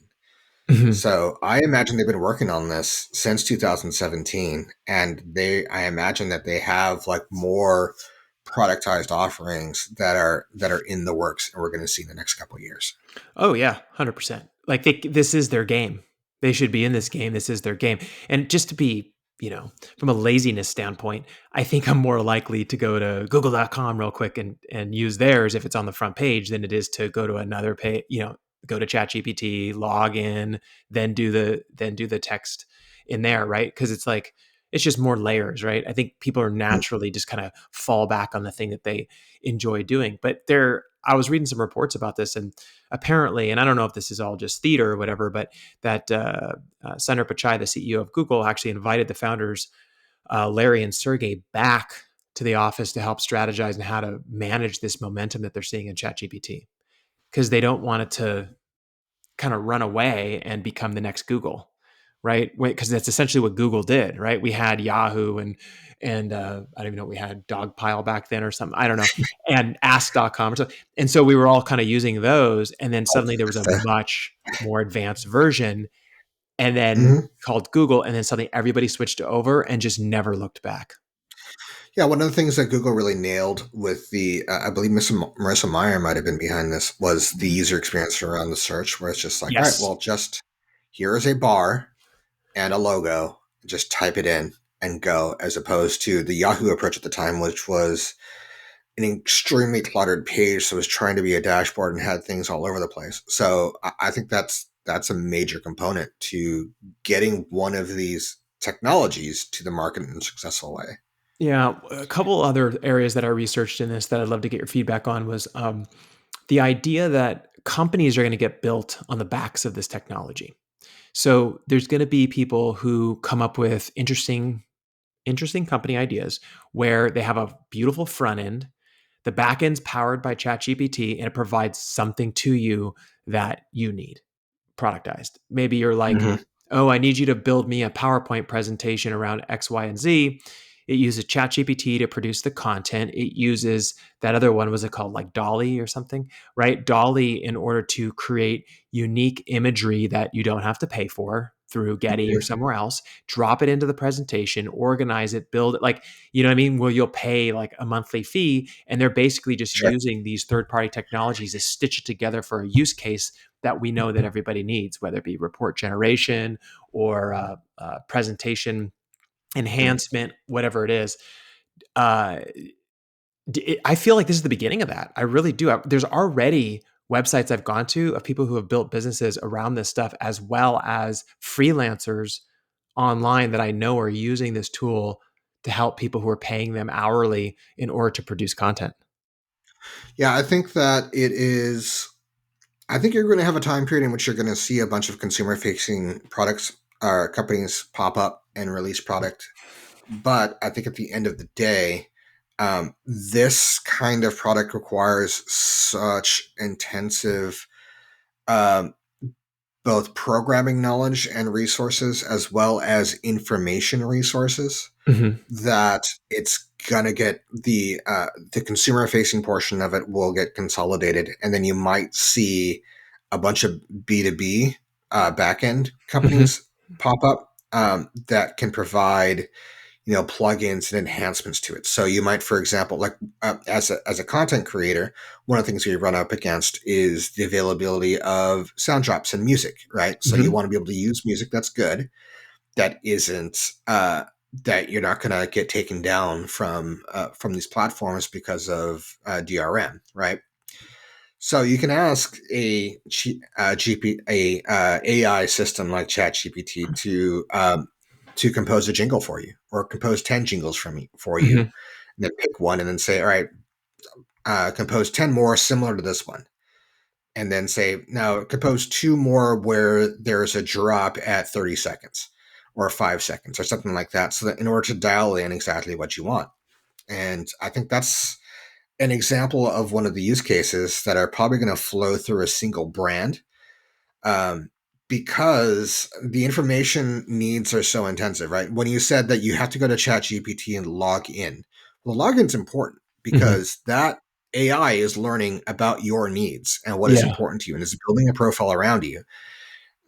Hmm. So I imagine they've been working on this since 2017, and I imagine that they have like more productized offerings that are in the works, and we're going to see in the next couple of years. Oh yeah, 100%. Like this is their game. They should be in this game. This is their game. And just to be, from a laziness standpoint, I think I'm more likely to go to google.com real quick and use theirs if it's on the front page than it is to go to another page, go to ChatGPT, log in, then do the text in there, right? Because it's like it's just more layers, right? I think people are naturally just kind of fall back on the thing that they enjoy doing. But I was reading some reports about this, and apparently, and I don't know if this is all just theater or whatever, but that Sundar Pichai, the CEO of Google, actually invited the founders, Larry and Sergey, back to the office to help strategize on how to manage this momentum that they're seeing in ChatGPT because they don't want it to kind of run away and become the next Google, right? Because that's essentially what Google did, right? We had Yahoo and I don't even know what we had, Dogpile back then or something. I don't know. And Ask.com or something. And so we were all kind of using those. And then suddenly there was a much more advanced version and then Mhm. called Google. And then suddenly everybody switched over and just never looked back. Yeah, one of the things that Google really nailed with I believe Marissa Meyer might have been behind this, was the user experience around the search, where it's just like, all right, Yes. well, just here is a bar and a logo, just type it in and go, as opposed to the Yahoo approach at the time, which was an extremely cluttered page. So it was trying to be a dashboard and had things all over the place. So I think that's a major component to getting one of these technologies to the market in a successful way. Yeah. A couple other areas that I researched in this that I'd love to get your feedback on was the idea that companies are going to get built on the backs of this technology. So there's going to be people who come up with interesting company ideas where they have a beautiful front end. The back end's powered by ChatGPT and it provides something to you that you need productized. Maybe you're like, Mhm. oh, I need you to build me a PowerPoint presentation around X, Y, and Z. It uses ChatGPT to produce the content. It uses that other one, was it called like Dolly or something, right? Dolly in order to create unique imagery that you don't have to pay for through Getty or somewhere else, drop it into the presentation, organize it, build it like, you know what I mean? Where you'll pay like a monthly fee. And they're basically just Sure. using these third party technologies to stitch it together for a use case that we know that everybody needs, whether it be report generation or presentation Mhm. enhancement, whatever it is. Uh, I feel like this is the beginning of that. I really do. There's already websites I've gone to of people who have built businesses around this stuff, as well as freelancers online that I know are using this tool to help people who are paying them hourly in order to produce content. Yeah, I think that it is. I think you're going to have a time period in which you're going to see a bunch of consumer facing products or companies pop up and release product. But I think at the end of the day, this kind of product requires such intensive um, both programming knowledge and resources, as well as information resources, Mhm. that it's gonna get the consumer facing portion of it will get consolidated, and then you might see a bunch of B2B backend Mhm. companies pop up that can provide plugins and enhancements to it. So you might, for example, like as a content creator, one of the things we run up against is the availability of sound drops and music, right? So you Mhm. want to be able to use music that's good, that isn't that you're not going to get taken down from these platforms because of DRM, right? So you can ask a AI system like ChatGPT to compose a jingle for you, or compose 10 jingles for you, Mhm. and then pick one, and then say, all right, compose 10 more similar to this one, and then say, now compose two more where there's a drop at 30 seconds or 5 seconds or something like that, so that in order to dial in exactly what you want. And I think that's an example of one of the use cases that are probably going to flow through a single brand, um, because the information needs are so intensive, right? When you said that you have to go to ChatGPT and log in, well, login's important Mhm. because that AI is learning about your needs and what is Yeah. important to you, and is building a profile around you.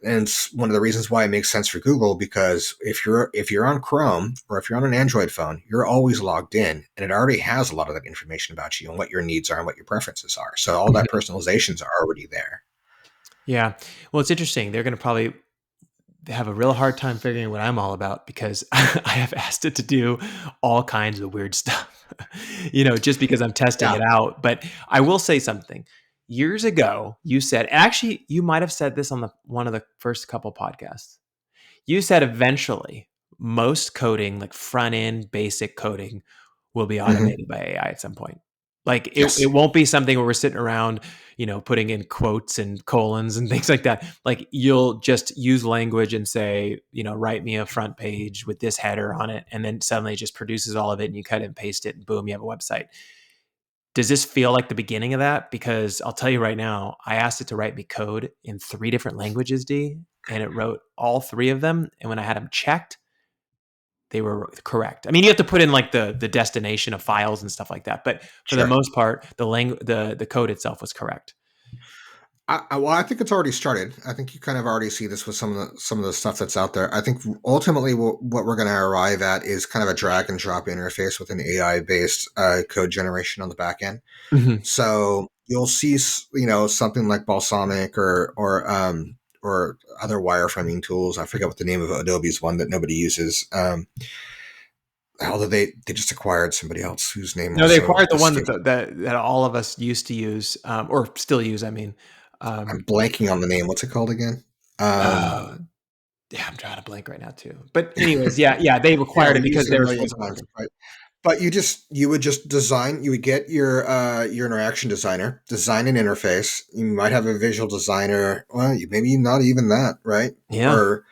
And it's one of the reasons why it makes sense for Google, because if you're on Chrome or if you're on an Android phone, you're always logged in, and it already has a lot of that information about you and what your needs are and what your preferences are. So all that personalizations are already there. Yeah. Well, it's interesting. They're going to probably have a real hard time figuring what I'm all about because I have asked it to do all kinds of weird stuff, just because I'm testing Yeah. it out. But I will say something. Years ago, you said, actually, you might have said this on the one of the first couple podcasts. You said eventually most coding, like front end basic coding, will be Hmm. automated by AI at some point. Like it Yes. won't be something where we're sitting around, putting in quotes and colons and things like that. Like you'll just use language and say, write me a front page with this header on it. And then suddenly it just produces all of it and you cut it and paste it and boom, you have a website. Does this feel like the beginning of that? Because I'll tell you right now, I asked it to write me code in 3 different languages, D. and it wrote all three of them. And when I had them checked, they were correct. I mean, you have to put in like the destination of files and stuff like that, but for the Sure. most part, the code itself was correct. Well, I think it's already started. I think you kind of already see this with some of the stuff that's out there. I think ultimately what we're going to arrive at is kind of a drag and drop interface with an AI based code generation on the back end. Mhm. So you'll see, something like Balsamic or other wireframing tools. I forget what the name of Adobe's one that nobody uses. Although they just acquired somebody else whose name No, they also acquired the one escaped. that all of us used to use, or still use. I mean, I'm um, blanking on the name. What's it called again? Um, uh, yeah, I'm trying to blank right now too. But anyways, yeah, yeah, they yeah, required it we've because used it a they were million supposed to times, market. right? But you would just design. You would get your interaction designer, design an interface. You might have a visual designer. Well, maybe not even that, right? Yeah, Or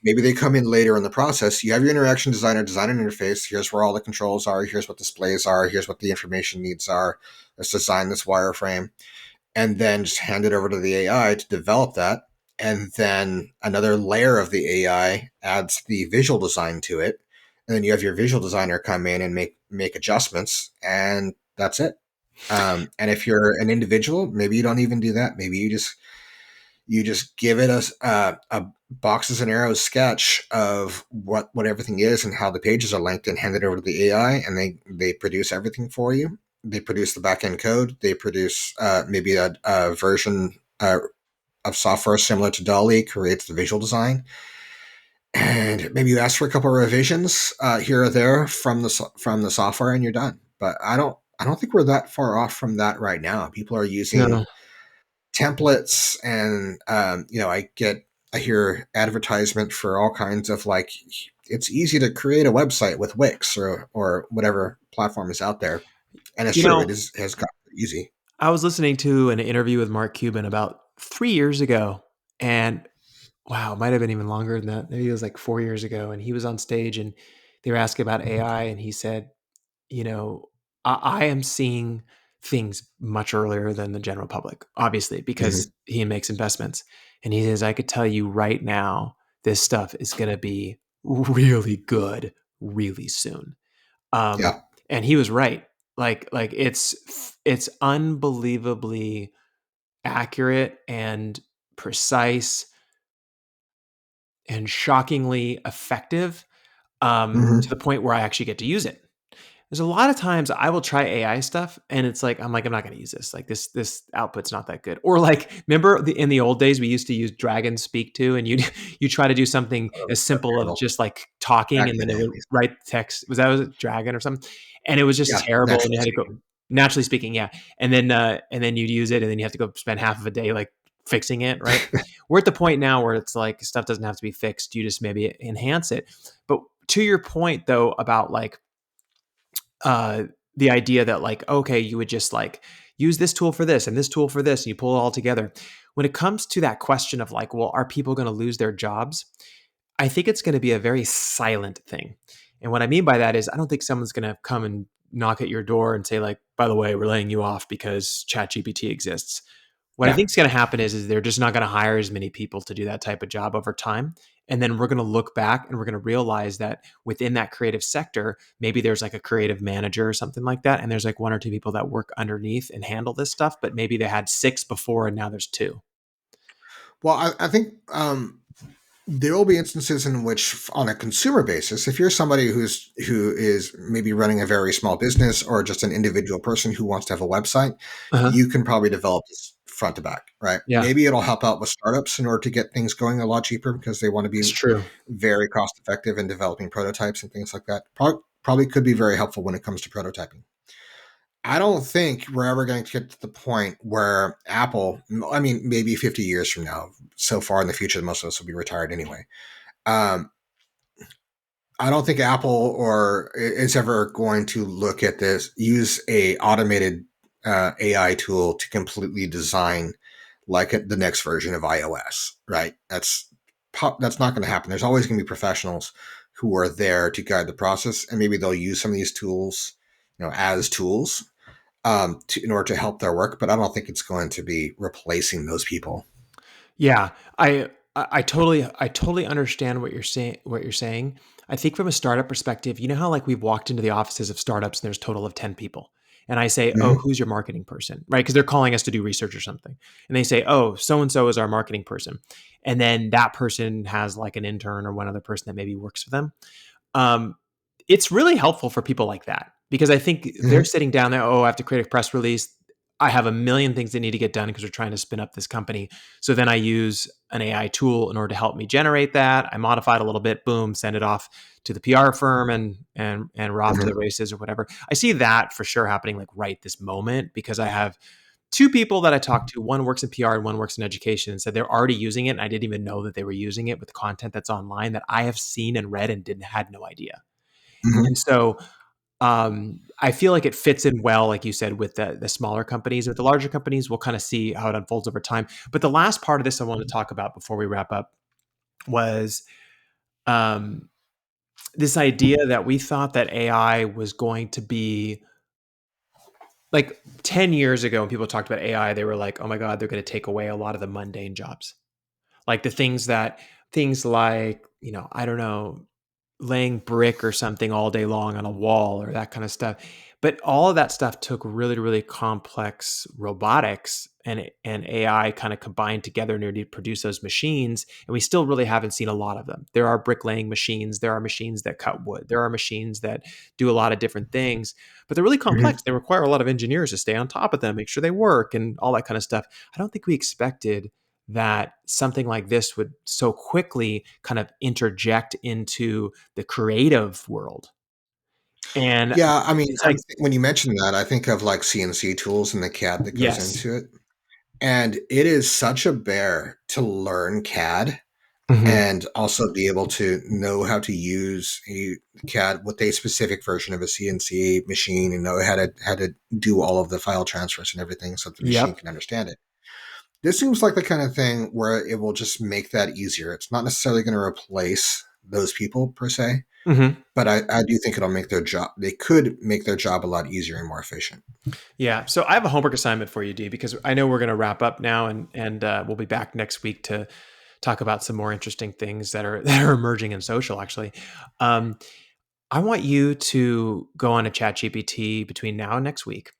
maybe they come in later in the process. You have your interaction designer design an interface. Here's where all the controls are. Here's what displays are. Here's what the information needs are. Let's design this wireframe, and then just hand it over to the AI to develop that. And then another layer of the AI adds the visual design to it. And then you have your visual designer come in and make adjustments, and that's it. And if you're an individual, maybe you don't even do that. Maybe you just give it a boxes and arrows sketch of what everything is and how the pages are linked, and hand it over to the AI, and they produce everything for you. They produce the backend code. They produce maybe a version of software similar to Dolly, creates the visual design, and maybe you ask for a couple of revisions here or there from the software, and you're done. But I don't think we're that far off from that right now. People are using no, templates, and I hear advertisement for all kinds of, like, it's easy to create a website with Wix or whatever platform is out there, and it's you true, know, it is has got easy. I was listening to an interview with Mark Cuban about 3 years ago, and wow, it might have been even longer than that. Maybe it was like 4 years ago, and he was on stage, and they were asking about AI, and he said, you know, I am seeing things much earlier than the general public, obviously, Hmm. because he makes investments. And he says, I could tell you right now, this stuff is going to be really good really soon. Yeah. And he was right. Like it's unbelievably accurate and precise and shockingly effective, to the Hmm. point where I actually get to use it. There's a lot of times I will try AI stuff and it's like I'm not going to use this. Like this output's not that good. Or like remember in the old days we used to use Dragon Speak to, and you you try to do something as That's simple of terrible. just like talking Back and in the then day, it at would least. write text. Was it Dragon or something? And it was just Yeah, terrible, and naturally you had to go speaking. naturally speaking, yeah. And then you'd use it and then you have to go spend half of a day like fixing it, right? We're at the point now where it's like stuff doesn't have to be fixed. You just maybe enhance it. But to your point though about like uh the idea that like okay you would just like use this tool for this and this tool for this and you pull it all together when it comes to that question of like well are people going to lose their jobs. I think it's going to be a very silent thing, and what I mean by that is I don't think someone's going to come and knock at your door and say like by the way we're laying you off because ChatGPT exists. What I Yeah. think is going to happen is they're just not going to hire as many people to do that type of job over time. And then we're going to look back and we're going to realize that within that creative sector, maybe there's like a creative manager or something like that. And there's like one or two people that work underneath and handle this stuff, but maybe they had six before and now there's two. Well, I think there will be instances in which, on a consumer basis, if you're somebody who is maybe running a very small business or just an individual person who wants to have a website, Uh-huh. you can probably develop this front to back, right? Yeah, Maybe it'll help out with startups in order to get things going a lot cheaper because they want to it's be true. very cost effective in developing prototypes and things like that. Probably could be very helpful when it comes to prototyping. I don't think we're ever going to get to the point where Apple, I mean, maybe 50 years from now, so far in the future, most of us will be retired anyway. Um, I don't think Apple or is ever going to look at this, use a automated AI tool to completely design like the next version of iOS, right? That's not going to happen. There's always going to be professionals who are there to guide the process, and maybe they'll use some of these tools, as tools in order to help their work. But I don't think it's going to be replacing those people. Yeah, I I totally understand what you're saying. What you're saying. I think from a startup perspective, you know how like we've walked into the offices of startups and there's a total of 10 people. And I say, oh, Hmm. who's your marketing person? Right. Because they're calling us to do research or something. And they say, oh, so and so is our marketing person. And then that person has like an intern or one other person that maybe works for them. Um, it's really helpful for people like that because I think they're Hmm. sitting down there. Oh, I have to create a press release. I have a million things that need to get done because we're trying to spin up this company. So then I use an AI tool in order to help me generate that. I modify it a little bit, boom, send it off to the PR firm, and we're off to the Hmm. races or whatever. I see that for sure happening like right this moment because I have two people that I talked to. One works in PR and one works in education, and said they're already using it, and I didn't even know that they were using it with the content that's online that I have seen and read and didn't had no idea. And Hmm. so I feel like it fits in well, like you said, with the smaller companies. With the larger companies, we'll kind of see how it unfolds over time. But the last part of this I want to talk about before we wrap up was um, this idea that we thought that AI was going to be like 10 years ago when people talked about AI, they were like, oh my God, they're going to take away a lot of the mundane jobs. Like the things like, I don't know, laying brick or something all day long on a wall or that kind of stuff. But all of that stuff took really, really complex robotics and AI kind of combined together in order to produce those machines. And we still really haven't seen a lot of them. There are bricklaying machines. There are machines that cut wood. There are machines that do a lot of different things, but they're really complex. Hmm. They require a lot of engineers to stay on top of them, make sure they work and all that kind of stuff. I don't think we expected that something like this would so quickly kind of interject into the creative world. And Yeah, I mean, it's like, when you mention that, I think of like CNC tools and the CAD that goes yes. into it. And it is such a bear to learn CAD Hmm. and also be able to know how to use a CAD with a specific version of a CNC machine and know how to do all of the file transfers and everything so the machine Yep. can understand it. This seems like the kind of thing where it will just make that easier. It's not necessarily going to replace those people per se, Hmm. but I do think it'll make their job. They could make their job a lot easier and more efficient. Yeah. So I have a homework assignment for you, D, because I know we're going to wrap up now, and we'll be back next week to talk about some more interesting things that are that are emerging in social. Actually, um, I want you to go on a Chat GPT between now and next week.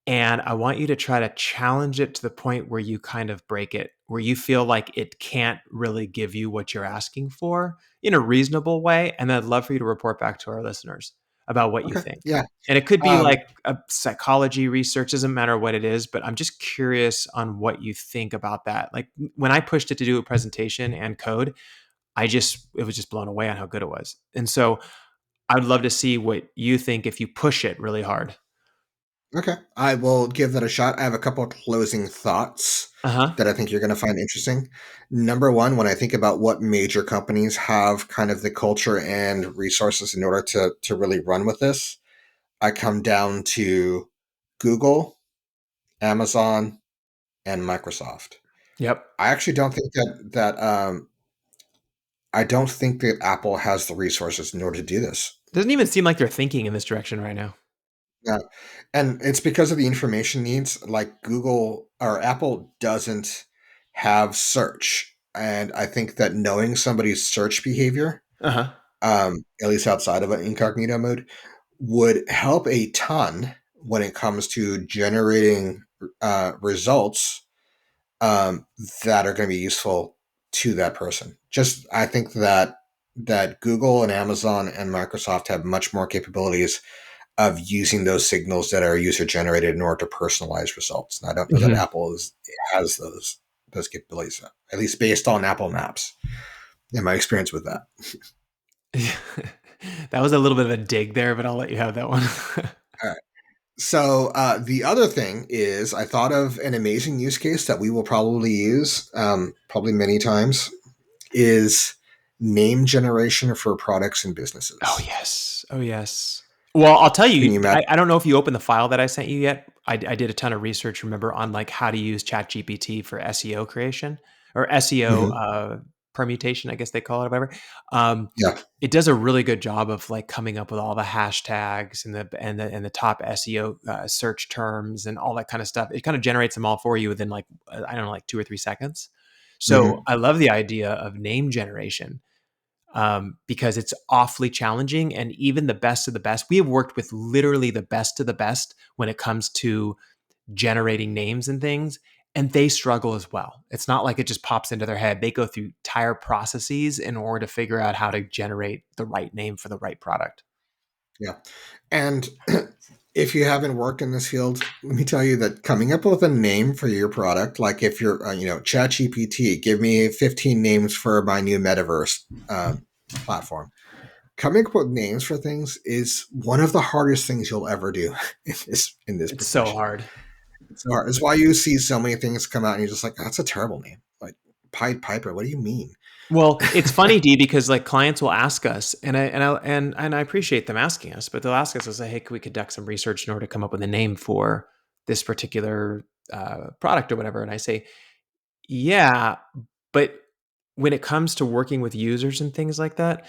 And I want you to try to challenge it to the point where you kind of break it, where you feel like it can't really give you what you're asking for in a reasonable way. And then I'd love for you to report back to our listeners about what you Okay. think. Yeah. And it could be Um, like a psychology research, doesn't matter what it is, but I'm just curious on what you think about that. Like when I pushed it to do a presentation and code, it was just blown away on how good it was. And so I would love to see what you think if you push it really hard. Okay. I will give that a shot. I have a couple of closing thoughts Uh huh. that I think you're going to find interesting. Number one, when I think about what major companies have kind of the culture and resources in order to really run with this, I come down to Google, Amazon, and Microsoft. Yep. I actually don't think that I don't think that Apple has the resources in order to do this. Doesn't even seem like they're thinking in this direction right now. Yeah. And it's because of the information needs. Like Google or Apple doesn't have search. And I think that knowing somebody's search behavior, Uh huh. at least outside of an incognito mode, would help a ton when it comes to generating results um, that are going to be useful to that person. Just I think that Google and Amazon and Microsoft have much more capabilities of using those signals that are user generated in order to personalize results. And I don't know that Hmm. Apple has those capabilities, at least based on Apple Maps. In my experience with that. That was a little bit of a dig there, but I'll let you have that one. All right. So the other thing is, I thought of an amazing use case that we will probably use, probably many times, is name generation for products and Oh businesses. yes. Oh yes. Well, I'll tell Can you. you imagine? I don't know if you opened the file that I sent you yet. I did a ton of research. Remember on like how to use ChatGPT for SEO creation or SEO Hmm. permutation, I guess they call it, or whatever. Um, Yeah. it does a really good job of like coming up with all the hashtags and the top SEO search terms and all that kind of stuff. It kind of generates them all for you within like I don't know, like 2 or 3 seconds. So Hmm. I love the idea of name generation, because it's awfully challenging. And even the best of the best, we have worked with literally the best of the best when it comes to generating names and things, and they struggle as well. It's not like it just pops into their head. They go through entire processes in order to figure out how to generate the right name for the right product. Yeah. And if you haven't worked in this field, let me tell you that coming up with a name for your product, like if you're, ChatGPT, give me 15 names for my new metaverse platform. Coming up with names for things is one of the hardest things you'll ever do in this It's so profession. hard. It's hard. It's why you see so many things come out and you're just like, that's a terrible name. Like Pied Piper. What do you mean? Well, it's funny, D, because like clients will ask us, and I appreciate them asking us, but they'll ask us, they'll say, "Hey, can we conduct some research in order to come up with a name for this particular product or whatever?" And I say, "Yeah, but when it comes to working with users and things like that,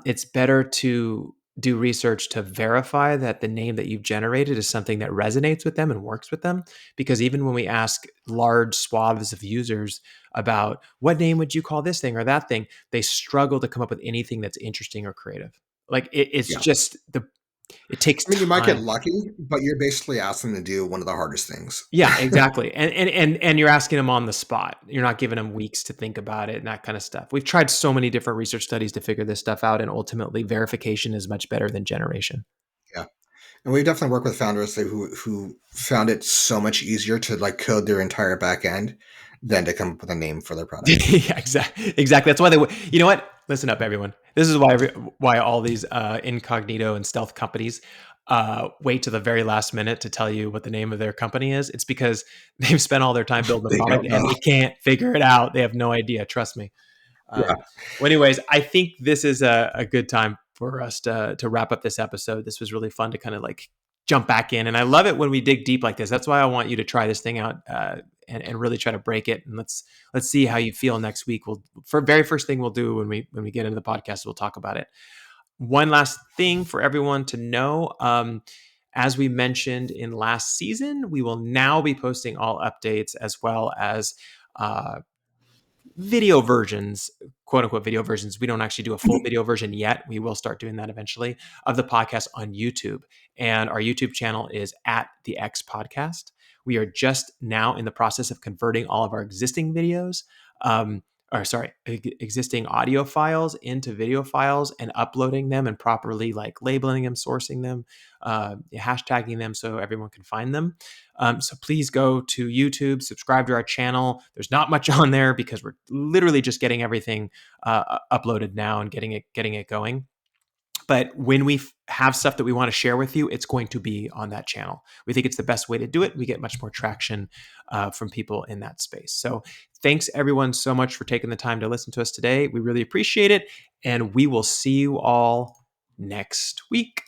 it's better to do research to verify that the name that you've generated is something that resonates with them and works with them. Because even when we ask large swaths of users about what name would you call this thing or that thing, they struggle to come up with anything that's interesting or creative. Like it's Yeah. just it takes I mean, you might get time. lucky, but you're basically asking them to do one of the hardest things. Yeah, exactly. And you're asking them on the spot. You're not giving them weeks to think about it and that kind of stuff. We've tried so many different research studies to figure this stuff out, and ultimately verification is much better than generation. Yeah. And we definitely work with founders who found it so much easier to like code their entire back end than to come up with a name for their product. Yeah, exactly. That's why you know what? Listen up, everyone. This is why all these incognito and stealth companies wait to the very last minute to tell you what the name of their company is. It's because they've spent all their time building the They product don't and know. they can't figure it out. They have no idea. Trust me. Yeah. Well, anyways, I think this is a good time for us to wrap up this episode. This was really fun to kind of like jump back in, and I love it when we dig deep like this. That's why I want you to try this thing out, and really try to break it. And let's see how you feel next week. We'll for very first thing we'll do when we get into the podcast, we'll talk about it. One last thing for everyone to know. As we mentioned in last season, we will now be posting all updates as well as uh, video versions, quote unquote video versions. We don't actually do a full video version yet. We will start doing that eventually of the podcast on YouTube. And our YouTube channel is at the X Podcast. We are just now in the process of converting all of our existing videos, or sorry, existing audio files into video files and uploading them and properly like labeling them, sourcing them, hashtagging them so everyone can find them. So please go to YouTube, subscribe to our channel. There's not much on there because we're literally just getting everything uploaded now and getting it going. But when we have stuff that we want to share with you, it's going to be on that channel. We think it's the best way to do it. We get much more traction from people in that space. So thanks everyone so much for taking the time to listen to us today. We really appreciate it. And we will see you all next week.